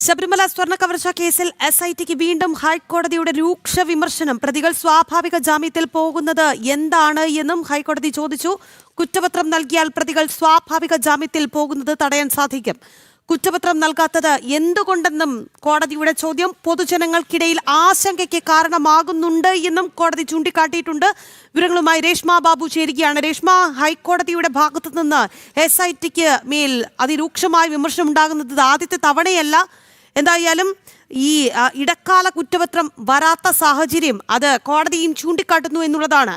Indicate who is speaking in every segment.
Speaker 1: ശബരിമല സ്വർണ്ണ കവർച്ച കേസിൽ SITക്ക് വീണ്ടും ഹൈക്കോടതിയുടെ രൂക്ഷ വിമർശനം. പ്രതികൾ സ്വാഭാവിക ജാമ്യത്തിൽ പോകുന്നത് എന്താണ് എന്നും ഹൈക്കോടതി ചോദിച്ചു. കുറ്റപത്രം നൽകിയാൽ പ്രതികൾ സ്വാഭാവിക ജാമ്യത്തിൽ പോകുന്നത് തടയാൻ സാധിക്കും. കുറ്റപത്രം നൽകാത്തത് എന്തുകൊണ്ടെന്നും കോടതിയുടെ ചോദ്യം. പൊതുജനങ്ങൾക്കിടയിൽ ആശങ്കയ്ക്ക് കാരണമാകുന്നുണ്ട് എന്നും കോടതി ചൂണ്ടിക്കാട്ടിയിട്ടുണ്ട്. വിവരങ്ങളുമായി രേഷ്മ ബാബു ചേരുകയാണ്. രേഷ്മ, ഹൈക്കോടതിയുടെ ഭാഗത്തു നിന്ന് SITക്ക് മേൽ അതിരൂക്ഷമായ വിമർശനം ഉണ്ടാകുന്നത് ആദ്യത്തെ തവണയല്ല. എന്തായാലും ഈ ഇടക്കാല കുറ്റപത്രം വരാത്ത സാഹചര്യം അത് കോടതിയും ചൂണ്ടിക്കാട്ടുന്നു എന്നുള്ളതാണ്.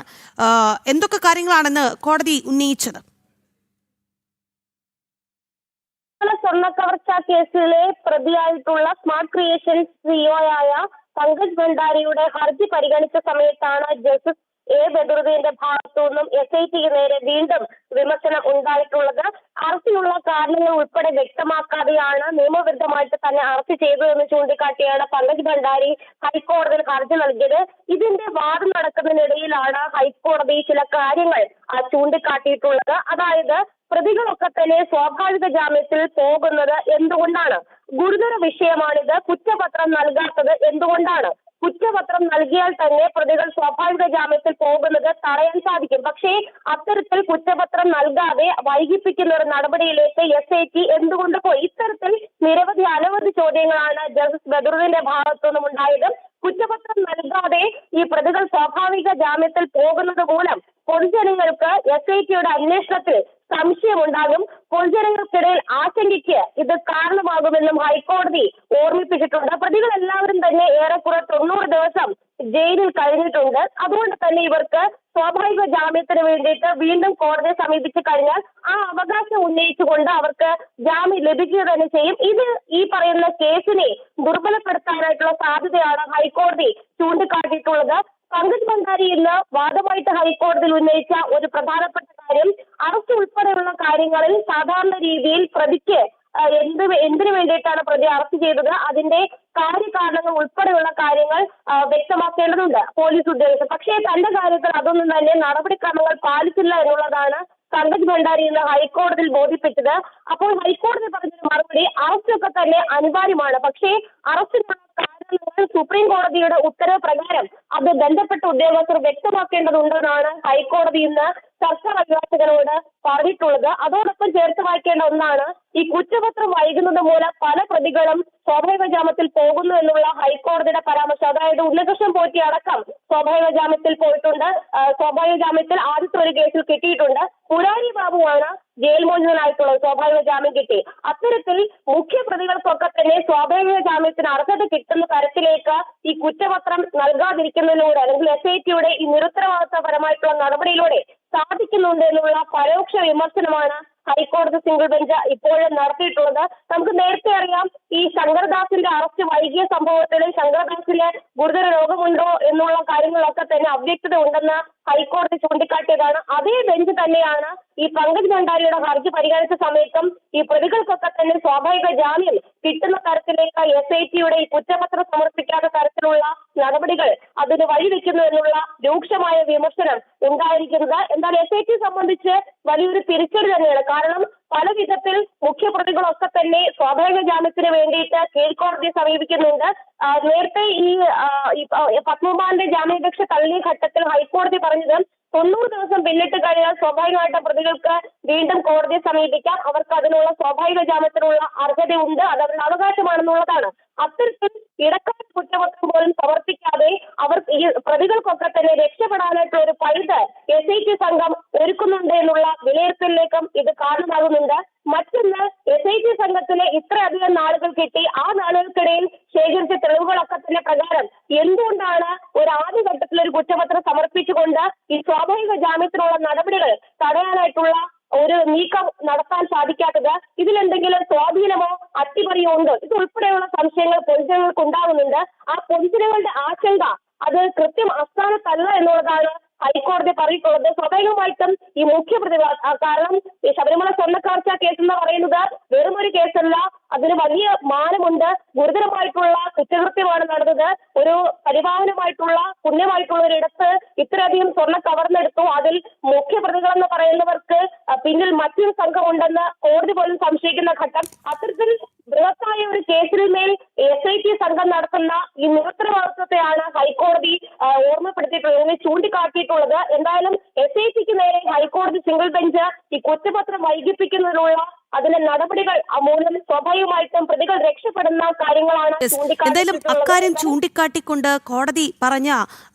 Speaker 1: എന്തൊക്കെ കാര്യങ്ങളാണെന്ന് കോടതി ഉന്നയിച്ചത്?
Speaker 2: സ്വർണ്ണക്കവർച്ച കേസിലെ പ്രതിയായിട്ടുള്ള സ്മാർട്ട് ക്രിയേഷൻ സിഇഒയായ പങ്കജ് ഭണ്ഡാരിയുടെ ഹർജി പരിഗണിച്ച സമയത്താണ് ജസ്റ്റിസ് A. ബദറുദ്ദീന്റെ ഭാഗത്തു നിന്നും SITക്ക് നേരെ വീണ്ടും വിമർശനം ഉണ്ടായിട്ടുള്ളത്. അറസ്റ്റിനുള്ള കാരണങ്ങൾ ഉൾപ്പെടെ വ്യക്തമാക്കാതെയാണ് നിയമവിരുദ്ധമായിട്ട് തന്നെ അറസ്റ്റ് ചെയ്തതെന്ന് ചൂണ്ടിക്കാട്ടിയാണ് പങ്കജ് ഭണ്ഡാരി ഹൈക്കോടതിയിൽ ഹർജി നൽകിയത്. ഇതിന്റെ വാദം നടക്കുന്നതിനിടയിലാണ് ഹൈക്കോടതി ചില കാര്യങ്ങൾ ചൂണ്ടിക്കാട്ടിയിട്ടുള്ളത്. അതായത് പ്രതികളൊക്കെ തന്നെ സ്വാഭാവിക ജാമ്യത്തിൽ പോകുന്നത് എന്തുകൊണ്ടാണ്? ഗുരുതര വിഷയമാണിത്. കുറ്റപത്രം നൽകാത്തത് എന്തുകൊണ്ടാണ്? കുറ്റപത്രം നൽകിയാൽ തന്നെ പ്രതികൾ സ്വാഭാവിക ജാമ്യത്തിൽ പോകുന്നത് തടയാൻ സാധിക്കും. പക്ഷേ അത്തരത്തിൽ കുറ്റപത്രം നൽകാതെ വൈകിപ്പിക്കുന്ന ഒരു നടപടിയിലേക്ക് SIT എന്തുകൊണ്ട് പോയി? ഇത്തരത്തിൽ അനവധി ചോദ്യങ്ങളാണ് ജസ്റ്റിസ് ബദറുദ്ദീന്റെ ഭാഗത്തു നിന്നും ഉണ്ടായത്. കുറ്റപത്രം നൽകാതെ ഈ പ്രതികൾ സ്വാഭാവിക ജാമ്യത്തിൽ പോകുന്നത് മൂലം പൊതുജനങ്ങൾക്ക് SITയുടെ അന്വേഷണത്തിൽ സംശയമുണ്ടാകും. പൊതുജനങ്ങൾക്കിടയിൽ ആശങ്കയ്ക്ക് ഇത് കാരണമാകുമെന്നും ഹൈക്കോടതി ഓർമ്മിപ്പിച്ചിട്ടുണ്ട്. പ്രതികൾ എല്ലാവരും തന്നെ ഏറെക്കുറെ 90 ദിവസം ജയിലിൽ കഴിഞ്ഞിട്ടുണ്ട്. അതുകൊണ്ട് തന്നെ ഇവർക്ക് സ്വാഭാവിക ജാമ്യത്തിന് വേണ്ടിയിട്ട് വീണ്ടും കോടതിയെ സമീപിച്ചു കഴിഞ്ഞാൽ ആ അവകാശം ഉന്നയിച്ചുകൊണ്ട് അവർക്ക് ജാമ്യം ലഭിക്കുക തന്നെ ചെയ്യും. ഇത് ഈ പറയുന്ന കേസിനെ ദുർബലപ്പെടുത്താനായിട്ടുള്ള സാധ്യതയാണ് ഹൈക്കോടതി ചൂണ്ടിക്കാട്ടിയിട്ടുള്ളത്. പങ്കജ് ഭണ്ഡാരി ഇന്ന് വാദമായിട്ട് ഹൈക്കോടതിയിൽ ഉന്നയിച്ച ഒരു പ്രധാനപ്പെട്ട കാര്യം, അറസ്റ്റ് ഉൾപ്പെടെയുള്ള കാര്യങ്ങളിൽ സാധാരണ രീതിയിൽ പ്രതിക്ക് എന്തിനു വേണ്ടിയിട്ടാണ് പ്രതി അറസ്റ്റ് ചെയ്തത്, അതിന്റെ കാര്യകാരണങ്ങൾ ഉൾപ്പെടെയുള്ള കാര്യങ്ങൾ വ്യക്തമാക്കേണ്ടതുണ്ട് പോലീസ് ഉദ്യോഗസ്ഥർ. പക്ഷേ തന്റെ കാര്യത്തിൽ അതൊന്നും തന്നെ നടപടിക്രമങ്ങൾ പാലിച്ചില്ല എന്നുള്ളതാണ് പങ്കജ് ഭണ്ഡാരി ഇന്ന് ഹൈക്കോടതിയിൽ ബോധിപ്പിച്ചത്. അപ്പോൾ ഹൈക്കോടതി പറഞ്ഞൊരു മറുപടി, അറസ്റ്റൊക്കെ തന്നെ അനിവാര്യമാണ്, പക്ഷേ അറസ്റ്റിനുള്ള കാരണങ്ങൾ സുപ്രീം കോടതിയുടെ ഉത്തരവ് പ്രകാരം അത് ബന്ധപ്പെട്ട ഉദ്യോഗസ്ഥർ വ്യക്തമാക്കേണ്ടതുണ്ടെന്നാണ് ഹൈക്കോടതി ഇന്ന് സർക്കാർ അഭിഭാഷകരോട് പറഞ്ഞിട്ടുള്ളത്. അതോടൊപ്പം ചേർത്ത് വായിക്കേണ്ട ഒന്നാണ്, ഈ കുറ്റപത്രം വൈകുന്നത് മൂലം പല പ്രതികളും സ്വാഭാവിക ജാമ്യത്തിൽ പോകുന്നു എന്നുള്ള ഹൈക്കോടതിയുടെ പരാമർശം. അതായത് ഉണ്ണികൃഷ്ണൻ പോറ്റി അടക്കം സ്വാഭാവിക ജാമ്യത്തിൽ പോയിട്ടുണ്ട്. സ്വാഭാവിക ജാമ്യത്തിൽ ആദ്യത്തെ ഒരു കേസിൽ കിട്ടിയിട്ടുണ്ട്. മുരാരി ബാബുവാണ് ജയിൽ മോചിതനായിട്ടുള്ളത്, സ്വാഭാവിക ജാമ്യം കിട്ടി. അത്തരത്തിൽ മുഖ്യ പ്രതികൾക്കൊക്കെ തന്നെ സ്വാഭാവിക ജാമ്യത്തിന് അർഹത കിട്ടുന്ന തരത്തിലേക്ക് ഈ കുറ്റപത്രം നൽകാതിരിക്കുന്നതിലൂടെ അല്ലെങ്കിൽ SITയുടെ ഈ നിരുത്തരവാദിത്തപരമായിട്ടുള്ള നടപടിയിലൂടെ സാധിക്കുന്നുണ്ട് എന്നുള്ള പരോക്ഷ വിമർശനമാണ് ഹൈക്കോടതി സിംഗിൾ ബെഞ്ച് ഇപ്പോഴും നടത്തിയിട്ടുള്ളത്. നമുക്ക് നേരത്തെ അറിയാം, ഈ ശങ്കർദാസിന്റെ അറസ്റ്റ് വൈകിയ സംഭവത്തിൽ ശങ്കർദാസിന് ഗുരുതര രോഗമുണ്ടോ എന്നുള്ള കാര്യങ്ങളൊക്കെ തന്നെ അവ്യക്തത ഉണ്ടെന്ന് ഹൈക്കോടതി ചൂണ്ടിക്കാട്ടിയതാണ്. അതേ ബെഞ്ച് തന്നെയാണ് ഈ പങ്കജ് ഭണ്ഡാരിയുടെ ഹർജി പരിഗണിച്ച സമയത്തും ഈ പ്രതികൾക്കൊക്കെ തന്നെ സ്വാഭാവിക ജാമ്യം കിട്ടുന്ന തരത്തിലേക്ക് SITയുടെ ഈ കുറ്റപത്രം സമർപ്പിക്കാത്ത തരത്തിലുള്ള നടപടികൾ അതിന് വഴിവെക്കുന്നു എന്നുള്ള രൂക്ഷമായ വിമർശനം ഉണ്ടായിരിക്കുന്നത്. എന്നാൽ SIT സംബന്ധിച്ച് വലിയൊരു തിരിച്ചടി തന്നെയാണ്. കാരണം പല വിധത്തിൽ മുഖ്യപ്രതികളൊക്കെ തന്നെ സ്വാഭാവിക ജാമ്യത്തിന് വേണ്ടിയിട്ട് കീഴ്ക്കോടതിയെ സമീപിക്കുന്നുണ്ട്. നേരത്തെ ഈ പത്മകുമാറിന്റെ ജാമ്യാപേക്ഷ തള്ളിയ ഘട്ടത്തിൽ ഹൈക്കോടതി പറഞ്ഞത് 90 ദിവസം പിന്നിട്ട് കഴിഞ്ഞാൽ സ്വാഭാവികമായിട്ടും പ്രതികൾക്ക് വീണ്ടും കോടതിയെ സമീപിക്കാം, അവർക്ക് അതിനുള്ള സ്വാഭാവിക ജാമ്യത്തിനുള്ള അർഹതയുണ്ട്, അത് അവരുടെ അവകാശമാണെന്നുള്ളതാണ്. അത്തരത്തിൽ ഇടക്കാല കുറ്റപത്രം പോലും സമർപ്പിക്കാതെ അവർ ഈ പ്രതികൾക്കൊക്കെ തന്നെ രക്ഷപ്പെടാനായിട്ടുള്ള ഒരു പഴുത് SIT സംഘം ഒരുക്കുന്നുണ്ട് എന്നുള്ള വിലയിരുത്തലിലേക്കും ഇത് കാരണമാകുന്നുണ്ട്. മറ്റൊന്ന്, SIT സംഘത്തിന് ഇത്രയധികം നാളുകൾ കിട്ടി, ആ നാളുകൾക്കിടയിൽ ശേഖരിച്ച തെളിവുകളൊക്കെ തന്നെ പ്രകാരം എന്തുകൊണ്ടാണ് ഒരു ആദ്യഘട്ടത്തിൽ ഒരു കുറ്റപത്രം സമർപ്പിച്ചുകൊണ്ട് ഈ സ്വാഭാവിക ജാമ്യത്തിനുള്ള നടപടികൾ തടയാനായിട്ടുള്ള ഒരു നീക്കം നടത്താൻ സാധിക്കാത്തത്? ഇതിലെന്തെങ്കിലും സ്വാധീനമോ അട്ടിമറിയോ ഉണ്ടോ? ഇതുൾപ്പെടെയുള്ള സംശയങ്ങൾ പൊതുജനങ്ങൾക്ക് ഉണ്ടാകുന്നുണ്ട്. ആ പൊതുജനങ്ങളുടെ ആശങ്ക അത് കൃത്യം അസ്ഥാനത്തല്ല എന്നുള്ളതാണ് ഹൈക്കോടതി പറഞ്ഞിട്ടുള്ളത്. സ്വാഭാവികമായിട്ടും ഈ മുഖ്യപ്രതികൾ, കാരണം ഈ ശബരിമല സ്വർണ്ണക്കവർച്ച കേസ് എന്ന് പറയുന്നത് വെറും ഒരു കേസല്ല, അതിന് വലിയ മാനമുണ്ട്. ഗുരുതരമായിട്ടുള്ള കുറ്റകൃത്യമാണ് നടന്നത്. ഒരു പരിപാവനമായിട്ടുള്ള പുണ്യമായിട്ടുള്ള ഒരിടത്ത് ഇത്രയധികം സ്വർണ്ണം കവർന്നെടുത്തു. അതിൽ മുഖ്യപ്രതികൾ എന്ന് പറയുന്നവർക്ക് പിന്നിൽ മറ്റൊരു സംഘമുണ്ടെന്ന് കോടതി പോലും സംശയിക്കുന്ന ഘട്ടം. അത്തരത്തിൽ ബൃഹത്തായ ഒരു കേസിന്മേൽ സംഘം നടത്തുന്ന ഈ നിരുത്തരവാദിത്വത്തെയാണ് ഹൈക്കോടതി ഓർമ്മപ്പെടുത്തിയിട്ടുള്ളത്, ചൂണ്ടിക്കാട്ടിയിട്ടുള്ളത്. എന്തായാലും SITക്ക് നേരെ ഹൈക്കോടതി സിംഗിൾ ബെഞ്ച് ഈ കുറ്റപത്രം വൈകിപ്പിക്കുന്നതിനുള്ള അതിന്റെ നടപടികൾ മൂലം സ്വാഭാവികമായിട്ടും പ്രതികൾ രക്ഷപ്പെടുന്ന കാര്യങ്ങളാണ്
Speaker 1: എന്തായാലും അക്കാര്യം ചൂണ്ടിക്കാട്ടിക്കൊണ്ട് കോടതി പറഞ്ഞ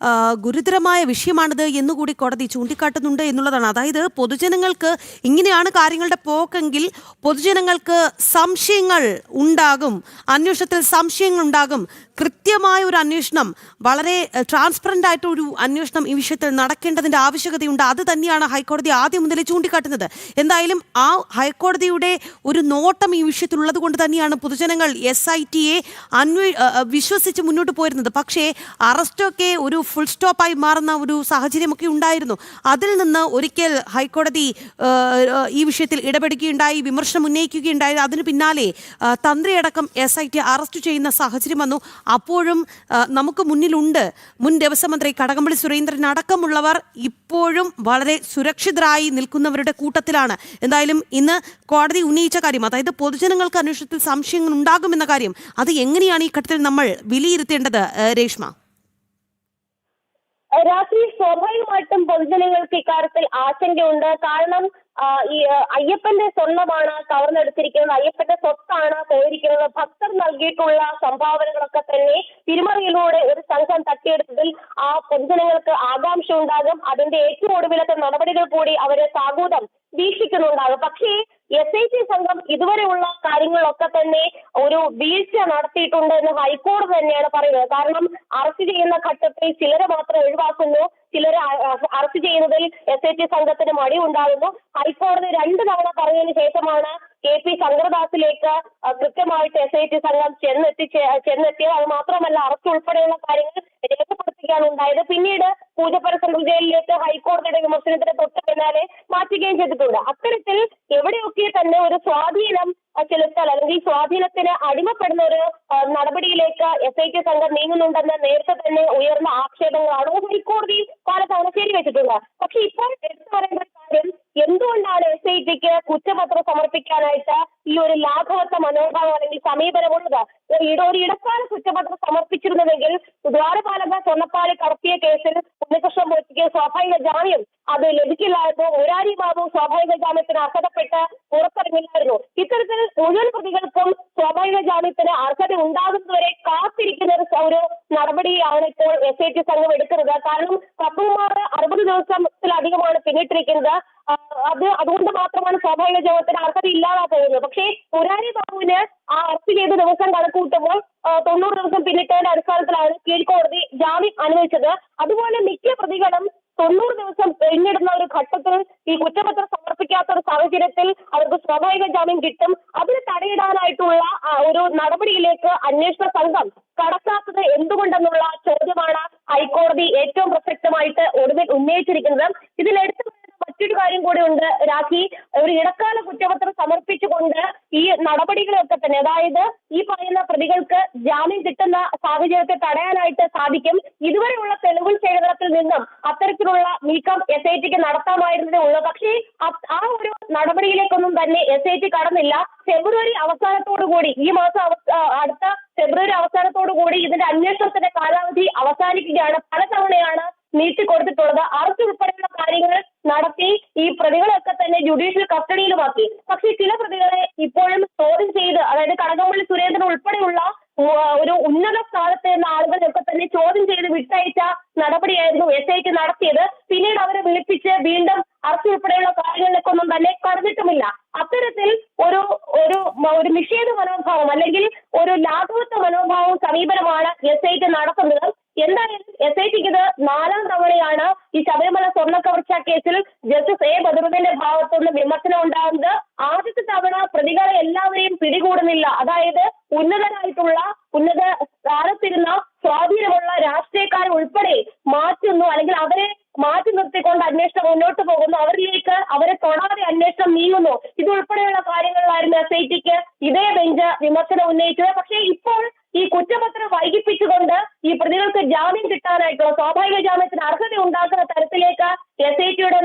Speaker 1: ഗുരുതരമായ വിഷയമാണിത് എന്നുകൂടി കോടതി ചൂണ്ടിക്കാട്ടുന്നുണ്ട് എന്നുള്ളതാണ്. അതായത് പൊതുജനങ്ങൾക്ക് ഇങ്ങനെയാണ് കാര്യങ്ങളുടെ പോക്കെങ്കിൽ പൊതുജനങ്ങൾക്ക് സംശയങ്ങൾ ഉണ്ടാകും, അന്വേഷണത്തിൽ സംശയങ്ങൾ ഉണ്ടാകും. കൃത്യമായ ഒരു അന്വേഷണം, വളരെ ട്രാൻസ്പെറന്റ് ആയിട്ട് ഒരു അന്വേഷണം ഈ വിഷയത്തിൽ നടക്കേണ്ടതിന്റെ ആവശ്യകതയുണ്ട്. അത് തന്നെയാണ് ഹൈക്കോടതി ആദ്യം മുതലേ ചൂണ്ടിക്കാട്ടുന്നത്. എന്തായാലും ആ ഹൈക്കോടതിയുടെ ഒരു നോട്ടം ഈ വിഷയത്തിലുള്ളത് കൊണ്ട് തന്നെയാണ് പൊതുജനങ്ങൾ SITയെ വിശ്വസിച്ച് മുന്നോട്ട് പോയിരുന്നത്. പക്ഷേ അറസ്റ്റൊക്കെ ഒരു ഫുൾ സ്റ്റോപ്പായി മാറുന്ന ഒരു സാഹചര്യമൊക്കെ ഉണ്ടായിരുന്നു. അതിൽ നിന്ന് ഒരിക്കൽ ഹൈക്കോടതി ഈ വിഷയത്തിൽ ഇടപെടുകയുണ്ടായി, വിമർശനം ഉന്നയിക്കുകയുണ്ടായി. അതിന് പിന്നാലെ തന്ത്രിയടക്കം SIT അറസ്റ്റ് ചെയ്യുന്ന സാഹചര്യം വന്നു. അപ്പോഴും നമുക്ക് മുന്നിലുണ്ട് മുൻ ദേവസ്വം മന്ത്രി കടകംപള്ളി സുരേന്ദ്രൻ അടക്കമുള്ളവർ ഇപ്പോഴും വളരെ സുരക്ഷിതരായി നിൽക്കുന്നവരുടെ കൂട്ടത്തിലാണ്. എന്തായാലും ഇന്ന് കോടതി ഉന്നയിച്ച കാര്യം, അതായത് പൊതുജനങ്ങൾക്ക് അന്വേഷണത്തിൽ സംശയങ്ങൾ ഉണ്ടാകുമെന്ന കാര്യം, അത് എങ്ങനെയാണ് ഈ ഘട്ടത്തിൽ നമ്മൾ വിലയിരുത്തേണ്ടത് രേഷ്മ?
Speaker 2: രാത്രി സ്വാഭാവികമായിട്ടും പൊതുജനങ്ങൾക്ക് ഇക്കാര്യത്തിൽ ആശങ്കയുണ്ട്. കാരണം ഈ അയ്യപ്പന്റെ സ്വർണ്ണമാണ് കവർന്നെടുത്തിരിക്കുന്നത്, അയ്യപ്പന്റെ സ്വത്താണ് പോയിരിക്കുന്നത്. ഭക്തർ നൽകിയിട്ടുള്ള സംഭാവനകളൊക്കെ തന്നെ തിരിമറിയിലൂടെ ഒരു സംഘം തട്ടിയെടുത്തതിൽ ആ പൊതുജനങ്ങൾക്ക് ആകാംക്ഷ ഉണ്ടാകും. അതിന്റെ ഏറ്റവും ഒടുവിലത്തെ നടപടികൾ കൂടി അവരെ സാഗൂതം വീക്ഷിക്കുന്നുണ്ടാകും. പക്ഷേ SIT സംഘം ഇതുവരെയുള്ള കാര്യങ്ങളിലൊക്കെ തന്നെ ഒരു വീഴ്ച നടത്തിയിട്ടുണ്ട് എന്ന് ഹൈക്കോടതി തന്നെയാണ് പറയുന്നത്. കാരണം അറസ്റ്റ് ചെയ്യുന്ന ഘട്ടത്തിൽ ചിലരെ മാത്രം ഒഴിവാക്കുന്നു, ചിലരെ അറസ്റ്റ് ചെയ്യുന്നതിൽ SIT സംഘത്തിന് മടി ഉണ്ടാകുന്നു. ഹൈക്കോടതി 2 തവണ പറഞ്ഞതിന് ശേഷമാണ് KP ശങ്കരദാസിലേക്ക് കൃത്യമായിട്ട് SIT സംഘം ചെന്നെത്തിയത്. അത് മാത്രമല്ല അറസ്റ്റ് ഉൾപ്പെടെയുള്ള കാര്യങ്ങൾ രേഖപ്പെടുത്തുകയാണ് ഉണ്ടായത്. പിന്നീട് പൂജപ്പുര സെൻട്രൽ ജയിലിലേക്ക് ഹൈക്കോടതിയുടെ വിമർശനത്തിന് തൊട്ട് പിന്നാലെ മാറ്റുകയും ചെയ്തിട്ടുണ്ട്. അത്തരത്തിൽ എവിടെയൊക്കെ തന്നെ ഒരു സ്വാധീനം ചെലുത്തൽ അല്ലെങ്കിൽ സ്വാധീനത്തിന് അടിമപ്പെടുന്ന ഒരു നടപടിയിലേക്ക് SIT സംഘം നീങ്ങുന്നുണ്ടെന്ന് നേരത്തെ തന്നെ ഉയർന്ന ആക്ഷേപങ്ങളാണ് ഹൈക്കോടതി പലതവണ ശരിവെച്ചിട്ടുണ്ട്. പക്ഷെ ഇപ്പോൾ എടുത്തു പറയേണ്ട കാര്യം, എന്തുകൊണ്ടാണ് SITക്ക് കുറ്റപത്രം സമർപ്പിക്കാനായിട്ട് ഈ ഒരു ലാഘവത്വ മനോഭാവം അല്ലെങ്കിൽ സമീപനമുള്ളത്? ഒരു ഇടക്കാല കുറ്റപത്രം സമർപ്പിച്ചിരുന്നുവെങ്കിൽ ദ്വാരപാലക സ്വർണ്ണപ്പാളി കടത്തിയ കേസിൽ ഉണ്ണികൃഷ്ണൻ പോറ്റിക്ക് സ്വാഭാവിക ജാമ്യം അത് ലഭിക്കില്ലായിരുന്നു. മുരാരി ബാബു സ്വാഭാവിക ജാമ്യത്തിന് അർഹതപ്പെട്ട് പുറത്തിറങ്ങില്ലായിരുന്നു. ഇത്തരത്തിൽ മുഴുവൻ പ്രതികൾക്കും സ്വാഭാവിക ജാമ്യത്തിന് അർഹത ഉണ്ടാകുന്നതുവരെ കാത്തിരിക്കുന്ന ഒരു നടപടിയാണ് ഇപ്പോൾ SIT സംഘം എടുക്കുന്നത്. കാരണം കപ്പുമാർ 60 ദിവസത്തിലധികമാണ് പിന്നിട്ടിരിക്കുന്നത്. അതുകൊണ്ട് മാത്രമാണ് സ്വാഭാവിക ജാമ്യത്തിന് അർഹത ഇല്ലാതെ പോകുന്നത്. പക്ഷേ മുരാരി ബാബുവിന് ആ അറസ്റ്റ് ചെയ്ത ദിവസം കണക്കൂട്ടുമ്പോൾ 90 ദിവസം പിന്നിട്ടതിന്റെ അടിസ്ഥാനത്തിലാണ് കീഴ്ക്കോടതി ജാമ്യം അനുവദിച്ചത്. അതുപോലെ മിക്ക പ്രതികളും 90 ദിവസം പിന്നിടുന്ന ഒരു ഘട്ടത്തിൽ ഈ കുറ്റപത്രം സമർപ്പിക്കാത്ത ഒരു സാഹചര്യത്തിൽ അവർക്ക് സ്വാഭാവിക ജാമ്യം കിട്ടും. അതിന് തടയിടാനായിട്ടുള്ള ഒരു നടപടിയിലേക്ക് അന്വേഷണ സംഘം കടക്കാത്തത് എന്തുകൊണ്ടെന്നുള്ള ചോദ്യമാണ് ഹൈക്കോടതി ഏറ്റവും പ്രസക്തമായിട്ട് ഒടുവിൽ ഉന്നയിച്ചിരിക്കുന്നത്. ഇതിലെടുത്ത് മറ്റൊരു കാര്യം കൂടി ഉണ്ട് രാഖി. ഒരു ഇടക്കാല കുറ്റപത്രം സമർപ്പിച്ചുകൊണ്ട് ഈ നടപടികളൊക്കെ തന്നെ, അതായത് ഈ പറയുന്ന പ്രതികൾക്ക് ജാമ്യം കിട്ടുന്ന സാഹചര്യത്തെ തടയാനായിട്ട് സാധിക്കും. ഇതുവരെയുള്ള തെളിവുകൾ ശേഖരണത്തിൽ നിന്നും അത്തരത്തിലുള്ള നീക്കം SITക്ക് നടത്താമായിരുന്നതേ ഉള്ളൂ. പക്ഷേ ആ ഒരു നടപടിയിലേക്കൊന്നും തന്നെ SIT കടന്നില്ല. ഫെബ്രുവരി അവസാനത്തോടുകൂടി, ഈ മാസം അടുത്ത ഫെബ്രുവരി അവസാനത്തോടുകൂടി ഇതിന്റെ അന്വേഷണത്തിന്റെ കാലാവധി അവസാനിക്കുകയാണ്. പലതവണയാണ് നീട്ടിക്കൊടുത്തിട്ടുള്ളത്. അറസ്റ്റ് ഉൾപ്പെടെയുള്ള കാര്യങ്ങൾ നടത്തി ഈ പ്രതികളെയൊക്കെ തന്നെ ജുഡീഷ്യൽ കസ്റ്റഡിയിലുമാക്കി. പക്ഷേ ചില പ്രതികളെ ഇപ്പോഴും ചോദ്യം ചെയ്ത്, അതായത് കടകംപള്ളി സുരേന്ദ്രൻ ഉൾപ്പെടെയുള്ള ഒരു ഉന്നത സ്ഥാനത്ത് നിന്ന ആളുകളെയൊക്കെ തന്നെ ചോദ്യം ചെയ്ത് വിട്ടയച്ച നടപടിയായിരുന്നു SIT നടത്തിയത്. പിന്നീട് അവരെ വിളിപ്പിച്ച് വീണ്ടും അറസ്റ്റ് ഉൾപ്പെടെയുള്ള കാര്യങ്ങളിലേക്കൊന്നും തന്നെ കടന്നിട്ടുമില്ല. അത്തരത്തിൽ ഒരു നിഷേധ മനോഭാവം അല്ലെങ്കിൽ ഒരു ലാഘവത്വ മനോഭാവവും സമീപനമാണ് SIT നടത്തുന്നത്. എന്തായാലും SITക്ക് ഇത് 4ാം തവണയാണ് ഈ ശബരിമല സ്വർണ്ണ കവർച്ച കേസിൽ ജസ്റ്റിസ് ബദറുദ്ദീന്റെ ഭാഗത്തുനിന്ന് വിമർശനം ഉണ്ടാകുന്നത്. ആദ്യത്തെ തവണ പ്രതികളെ എല്ലാവരെയും പിടികൂടുന്നില്ല, അതായത് ഉന്നത സ്ഥാനത്തിരുന്ന സ്വാധീനമുള്ള രാഷ്ട്രീയക്കാരെ ഉൾപ്പെടെ മാറ്റുന്നു, അല്ലെങ്കിൽ അവരെ മാറ്റി നിർത്തിക്കൊണ്ട് അന്വേഷണം മുന്നോട്ട് പോകുന്നു, അവരെ തൊടാതെ അന്വേഷണം നീങ്ങുന്നു. ഇതുൾപ്പെടെയുള്ള കാര്യങ്ങളിലായിരുന്നു SITക്ക് ഇതേ ബെഞ്ച് വിമർശനം ഉന്നയിച്ചത്. പക്ഷേ ഇപ്പോൾ ഈ കുറ്റപത്രം വൈകിപ്പിച്ചുകൊണ്ട് ഈ പ്രതികൾക്ക് ജാമ്യം കിട്ടാനായിട്ടുള്ള സ്വാഭാവിക ജാമ്യത്തിന് അർഹത ഉണ്ടാക്കുന്ന തരത്തിലേക്ക് SITയുടെ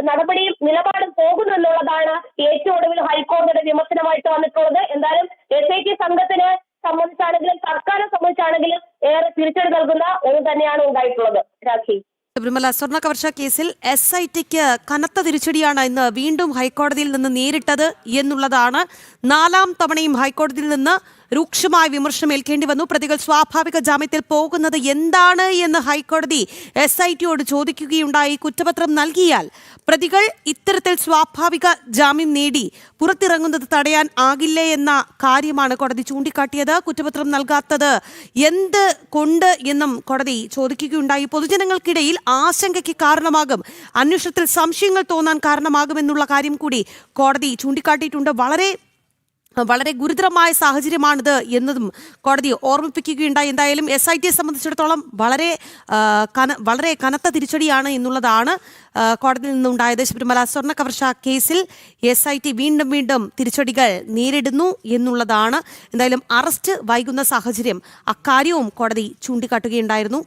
Speaker 2: നടപടിയും നിലപാടും പോകുന്നു എന്നുള്ളതാണ് ഏറ്റവും ഒടുവിൽ ഹൈക്കോടതിയുടെ വിമർശനമായിട്ട് വന്നിട്ടുള്ളത്. എന്തായാലും SIT സംഘത്തിന് സംബന്ധിച്ചാണെങ്കിലും സർക്കാരിനെ സംബന്ധിച്ചാണെങ്കിലും ഏറെ തിരിച്ചടി നൽകുന്ന ഒന്ന് തന്നെയാണ് ഉണ്ടായിട്ടുള്ളത്. രാഖി.
Speaker 1: ശബരിമല സ്വർണ്ണ കവർച്ച കേസിൽ SITക്ക് കനത്ത തിരിച്ചടിയാണ് ഇന്ന് വീണ്ടും ഹൈക്കോടതിയിൽ നിന്ന് നേരിട്ടത് എന്നുള്ളതാണ്. 4ാം തവണയും ഹൈക്കോടതിയിൽ നിന്ന് രൂക്ഷമായ വിമർശനം ഏൽക്കേണ്ടി വന്നു. പ്രതികൾ സ്വാഭാവിക ജാമ്യത്തിൽ പോകുന്നത് എന്താണ് എന്ന് ഹൈക്കോടതി SITയോട് ചോദിക്കുകയുണ്ടായി. കുറ്റപത്രം നൽകിയാൽ പ്രതികൾ ഇത്തരത്തിൽ സ്വാഭാവിക ജാമ്യം നേടി പുറത്തിറങ്ങുന്നത് തടയാൻ ആകില്ലേ എന്ന കാര്യമാണ് കോടതി ചൂണ്ടിക്കാട്ടിയത്. കുറ്റപത്രം നൽകാത്തത് എന്ത് കൊണ്ട് എന്നും കോടതി ചോദിക്കുകയുണ്ടായി. പൊതുജനങ്ങൾക്കിടയിൽ ആശങ്കയ്ക്ക് കാരണമാകും, അന്വേഷണത്തിൽ സംശയങ്ങൾ തോന്നാൻ കാരണമാകുമെന്നുള്ള കാര്യം കൂടി കോടതി ചൂണ്ടിക്കാട്ടിയിട്ടുണ്ട്. വളരെ ഗുരുതരമായ സാഹചര്യമാണിത് എന്നതും കോടതി ഓർമ്മിപ്പിക്കുകയുണ്ടായി. എന്തായാലും SITയെ സംബന്ധിച്ചിടത്തോളം വളരെ കനത്ത തിരിച്ചടിയാണ് എന്നുള്ളതാണ് കോടതിയിൽ നിന്നുണ്ടായത്. ശബരിമല സ്വർണ്ണ കവർച്ച കേസിൽ SIT വീണ്ടും തിരിച്ചടികൾ നേരിടുന്നു എന്നുള്ളതാണ്. എന്തായാലും അറസ്റ്റ് വൈകുന്ന സാഹചര്യം, അക്കാര്യവും കോടതി ചൂണ്ടിക്കാട്ടുകയുണ്ടായിരുന്നു.